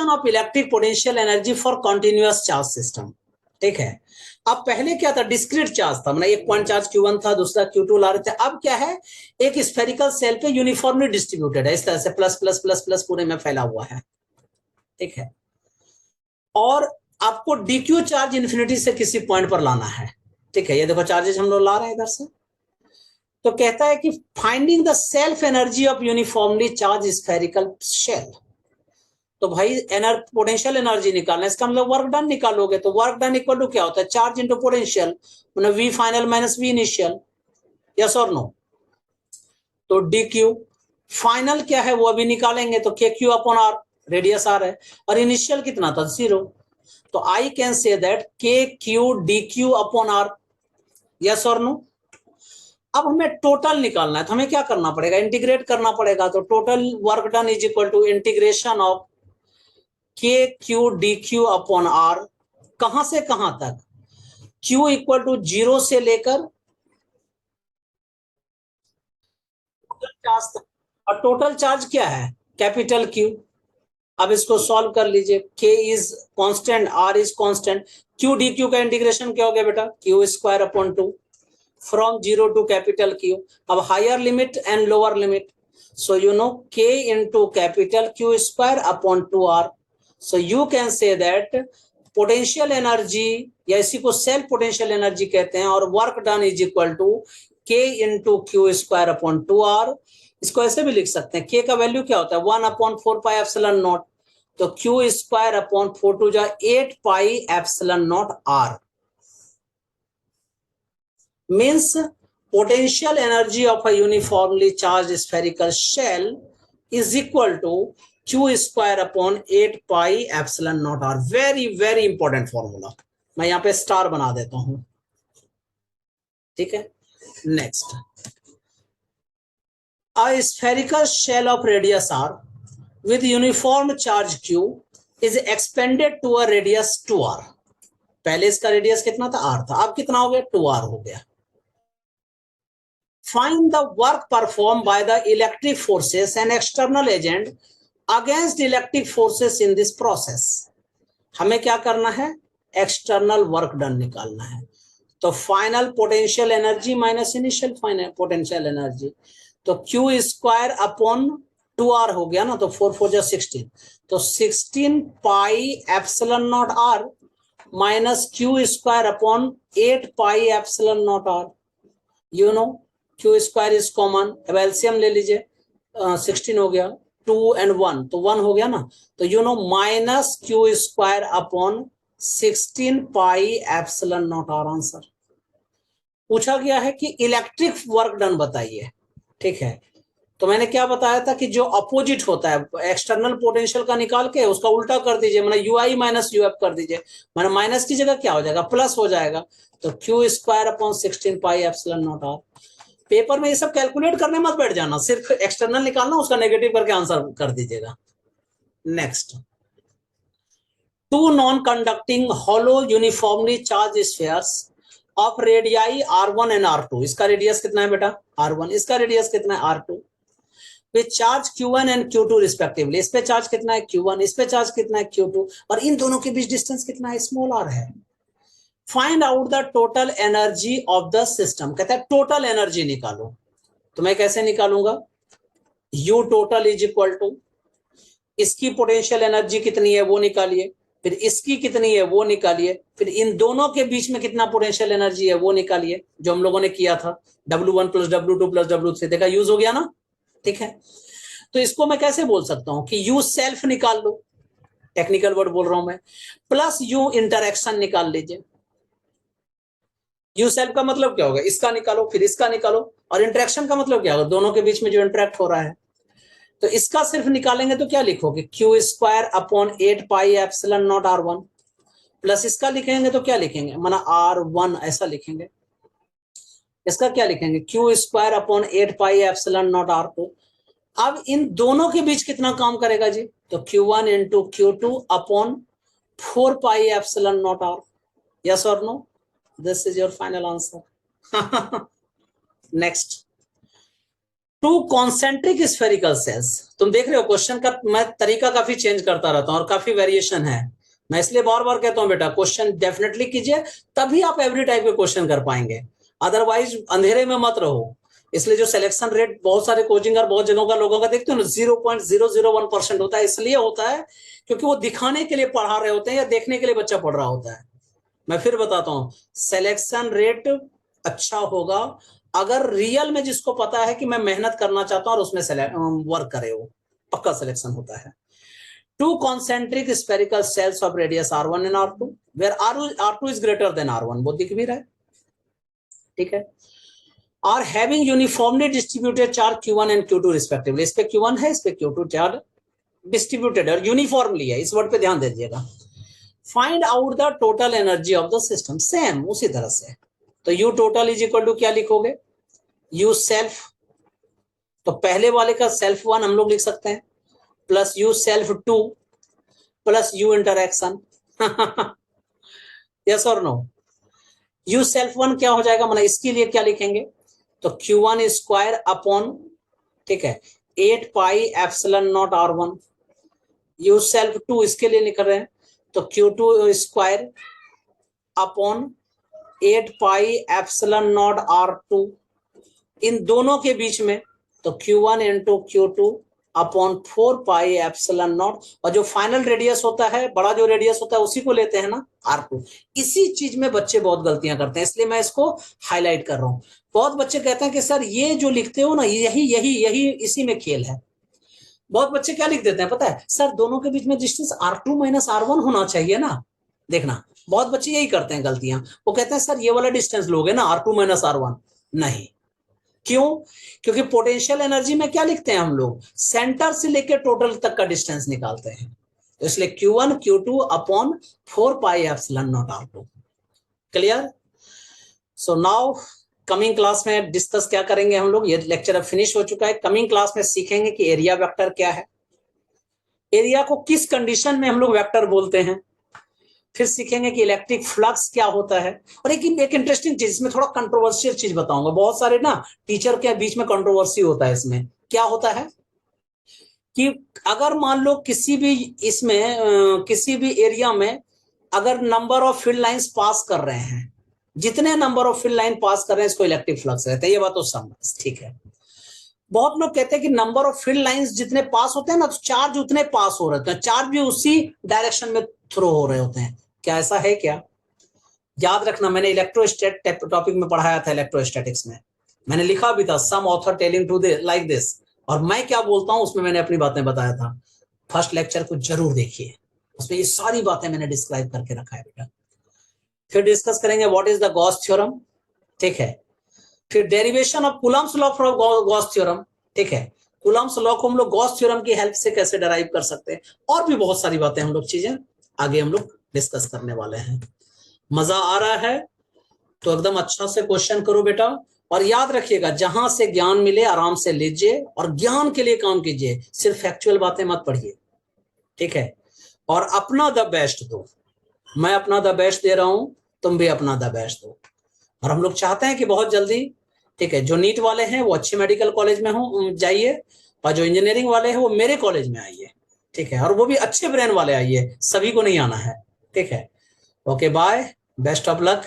Of electric potential energy for continuous charge system. ठीक है, अब पहले क्या था, डिस्क्रीट चार्ज था, मतलब एक पॉइंट चार्ज Q1 था, दूसरा Q2 ला रहे थे। अब क्या है, एक स्फेरिकल सेल पे यूनिफॉर्मली डिस्ट्रीब्यूटेड है, इस तरह से प्लस प्लस प्लस प्लस पूरे में फैला हुआ है। ठीक है, और आपको DQ चार्ज इन्फिनिटी से किसी पॉइंट पर लाना है। ठीक है, ये देखो चार्जेस हम लोग ला रहे हैं इधर से। तो कहता है कि finding the self energy of uniformly charged spherical shell. तो भाई पोटेंशियल एनर्जी निकालना, इसका मतलब वर्क डन निकालोगे। तो वर्क डन इक्वल टू क्या होता है, चार्ज इंटू पोटेंशियल, मतलब V final minus V initial. Yes और नो? तो DQ फाइनल क्या है वो अभी निकालेंगे, तो KQ upon R, radius R है, और इनिशियल कितना था, 0। तो I can say that KQ DQ upon R। Yes और नो? अब हमें टोटल निकालना है, तो हमें क्या करना पड़ेगा, इंटीग्रेट करना पड़ेगा। तो total work done is equal to integration of KQ DQ upon R, कहां से कहां तक, Q इक्वल टू 0 से लेकर चार्ज तक। और टोटल चार्ज क्या है, कैपिटल Q। अब इसको सॉल्व कर लीजिए, K is constant, R is constant, Q DQ का इंटीग्रेशन क्या हो गया बेटा, Q square upon 2 from 0 to capital Q। अब higher limit and lower limit, so you know K into capital Q square upon 2R. So you can say that potential energy, या इसी को self potential energy कहते हैं, और work done is equal to K into Q square upon 2R। इसको ऐसे भी लिख सकते हैं, K का वैल्यू क्या होता है, 1 अपॉन 4 पाई एप्सिलॉन नॉट, तो Q स्क्वायर अपॉन 4 टू जा 8 पाई epsilon not R। means potential energy of a uniformly charged spherical shell is equal to Q square upon 8 pi epsilon naught R। very very important formula, मैं यहां पे star बना देता हूं। ठीक है, next, a spherical shell of radius R with uniform charge Q is expanded to a radius 2R। पहले इसका रेडियस कितना था, R था, अब कितना हो गया, 2R हो गया। Find the work performed by the electric forces and external agent against electric forces in this process। हमें क्या करना है, एक्सटर्नल वर्क डन निकालना है। तो final potential energy minus initial final potential energy, तो Q स्क्वायर अपॉन 2R हो गया ना, तो 4 4 जा 16, तो 16 पाई epsilon not R minus Q square upon 8 pi epsilon not R। You know Q square is common, अब एलसीएम ले लीजिए, 16 हो गया, 2 and 1 तो 1 हो गया ना, तो you know minus Q square upon 16 pi epsilon not R answer. पूछा गया है कि इलेक्ट्रिक वर्क डन बताइए। ठीक है, तो मैंने क्या बताया था कि जो अपोजिट होता है एक्सटर्नल पोटेंशियल का निकाल के उसका उल्टा कर दीजिए, मैंने UI माइनस UF कर दीजिए, मैंने माइनस की जगह क्या हो जाएगा, प्लस हो जाएगा, तो Q square upon 16 pi epsilon not R। Paper में ये सब कैलकुलेट करने मत बैठ जाना, सिर्फ एक्सटर्नल निकालना, उसका नेगेटिव करके आंसर कर दीजिएगा। Next, two non conducting hollow uniformly charged spheres of radii R1 and R2। इसका रेडियस कितना है बेटा, R1, इसका रेडियस कितना है, R2, with charge Q1 and Q2 respectively. इस पे चार्ज कितना है, Q1, इस पे चार्ज कितना है, Q2, और इन दोनों के बीच डिस्टेंस कितना है, स्मॉल r है। Find out the total energy of the system, कहता है टोटल एनर्जी निकालो। तो मैं कैसे निकालूंगा, U total is equal to, इसकी पोटेंशियल एनर्जी कितनी है वो निकालिए, फिर इसकी कितनी है वो निकालिए, फिर इन दोनों के बीच में कितना पोटेंशियल एनर्जी है वो निकालिए, जो हम लोगों ने किया था, W1 plus W2 plus W3, देखा यूज हो गया ना। ठीक है, तो इसको मैं कैसे बोल सकता हूं कि U सेल्फ निकाल लो, टेक्निकल वर्ड बोल रहा हूं मैं, प्लस U इंटरैक्शन निकाल लीजिए। U सेल्फ का मतलब क्या होगा, इसका निकालो फिर इसका निकालो, और इंटरेक्शन का मतलब क्या होगा, दोनों के बीच में जो इंटरेक्ट हो रहा है। तो इसका सिर्फ निकालेंगे तो क्या लिखोगे, Q square upon 8 pi epsilon not R1, plus इसका लिखेंगे तो क्या लिखेंगे, माना R1 ऐसा लिखेंगे, इसका क्या लिखेंगे, Q square upon 8 pi epsilon not R2। अब इन दोनों के बीच कितना काम करेगा जी, तो Q1 into Q2 upon 4 pi epsilon not R। Yes और no, this is your final answer. Next, two concentric spherical shells. तुम देख रहे हो क्वेश्चन का मैं तरीका काफी चेंज करता रहता हूं और काफी वेरिएशन है। मैं इसलिए बार बार कहता हूं बेटा क्वेश्चन डेफिनेटली कीजिए, तभी आप एवरी टाइप के क्वेश्चन कर पाएंगे, अदरवाइज अंधेरे में मत रहो। इसलिए जो सिलेक्शन रेट बहुत सारे कोचिंग और बहुत जगहों का लोगों का देखते हो ना 0.001% होता है, इसलिए होता है क्योंकि वो दिखाने के लिए पढ़ा रहे होते हैं या देखने के लिए बच्चा पढ़ रहा होता है। मैं फिर बताता हूं, सिलेक्शन रेट अच्छा होगा अगर रियल में जिसको पता है कि मैं मेहनत करना चाहता हूं और उसमें वर्क करे, वो पक्का सिलेक्शन होता है। Two concentric spherical shells of radius r1 and r2 where r2 is greater than r1, वो दिख भी रहा है, ठीक है। Are having uniformly distributed charge q1 and q2 respectively. इस पे q1 है, इस पे q2 चार्ज डिस्ट्रीब्यूटेड और यूनिफॉर्मली है, इस वर्ड पे ध्यान दे दीजिएगा। Find out the total energy of the system, same उसी तरह से। तो U total is equal to क्या लिखोगे, यू सेल्फ, तो पहले वाले का सेल्फ 1 हम लोग लिख सकते हैं, plus you self 2 plus you interaction. Yes और नो, यू सेल्फ 1 क्या हो जाएगा, मतलब इसके लिए क्या लिखेंगे, तो q1 स्क्वायर अपॉन, ठीक है, 8 पाई epsilon not r1। You self 2 इसके लिए लिख रहे हैं तो q2 square upon 8 pi epsilon not r2, इन दोनों के बीच में तो q1 into q2 upon 4 pi epsilon not, और जो फाइनल रेडियस होता है, बड़ा जो रेडियस होता है उसी को लेते हैं ना, r2। इसी चीज में बच्चे बहुत गलतियां करते हैं, इसलिए मैं इसको हाईलाइट कर रहा हूं। बहुत बच्चे कहते हैं कि सर ये जो लिखते हो ना, यही यही यही इसी में खेल है। बहुत बच्चे क्या लिख देते हैं पता है, सर दोनों के बीच में डिस्टेंस r2 माइनस r1 होना चाहिए ना। देखना बहुत बच्चे यही करते हैं गलतियां, वो कहते हैं सर ये वाला डिस्टेंस लोगे ना r2 माइनस r1, नहीं। क्यों, क्योंकि पोटेंशियल एनर्जी में क्या लिखते हैं हम लोग, सेंटर से लेकर टोटल तक का डिस्टेंस निकालते हैं, तो इसलिए q1 q2 upon 4 pi epsilon not r2। Clear. So now coming class में डिस्कस क्या करेंगे हम लोग, ये लेक्चर अब फिनिश हो चुका है। कमिंग क्लास में सीखेंगे कि एरिया वेक्टर क्या है, एरिया को किस कंडीशन में हम लोग वेक्टर बोलते हैं, फिर सीखेंगे कि इलेक्ट्रिक फ्लक्स क्या होता है। और एक इंटरेस्टिंग चीज, इसमें थोड़ा कंट्रोवर्शियल चीज बताऊंगा, बहुत सारे ना टीचर के बीच में कंट्रोवर्सी होता है। इसमें क्या होता है कि अगर मान लो किसी भी इसमें किसी भी एरिया में अगर number of field lines pass कर रहे हैं, जितने नंबर ऑफ फील्ड लाइन पास कर रहे हैं इसको इलेक्ट्रिक फ्लक्स रहता है, ये बात तो समझ, ठीक है। बहुत लोग कहते हैं कि नंबर ऑफ फील्ड लाइंस जितने पास होते हैं ना, तो चार्ज उतने पास हो रहे हैं, चार्ज भी उसी डायरेक्शन में थ्रो हो रहे होते हैं। क्या ऐसा है क्या? याद रखना, मैंने इलेक्ट्रोस्टैट टॉपिक में पढ़ाया था, इलेक्ट्रोस्टैटिक्स में मैंने लिखा भी था some author telling to like this, और मैं क्या बोलता हूं उसमें मैंने अपनी बातें बताया था। फर्स्ट लेक्चर को जरूर देखिए, उसमें ये सारी बातें मैंने डिस्क्राइब करके रखा है बेटा। फिर डिस्कस करेंगे what is the Gauss theorem, ठीक है। फिर derivation of Coulomb's law from Gauss theorem, ठीक है। कूलम्स लॉ को हम लोग गॉस थ्योरम की हेल्प से कैसे डराइव कर सकते हैं, और भी बहुत सारी बातें हम लोग चीजें आगे हम लोग डिस्कस करने वाले हैं। मजा आ रहा है तो एकदम अच्छा से क्वेश्चन करो बेटा, और याद रखिएगा जहां से ज्ञान मिले आराम से लीजिए और ज्ञान के लिए काम कीजिए, सिर्फ फैक्चुअल बातें मत पढ़िए, ठीक है। और अपना द बेस्ट दो, मैं अपना द बेस्ट दे रहा हूं, तुम भी अपना द बेस्ट दो। और हम लोग चाहते हैं कि बहुत जल्दी, ठीक है, जो नीट वाले हैं वो अच्छे मेडिकल कॉलेज में हो जाइए, और जो इंजीनियरिंग वाले हैं वो मेरे कॉलेज में आइए, ठीक है, और वो भी अच्छे ब्रेन वाले आइए, सभी को नहीं आना है, ठीक है। Okay bye, best of luck.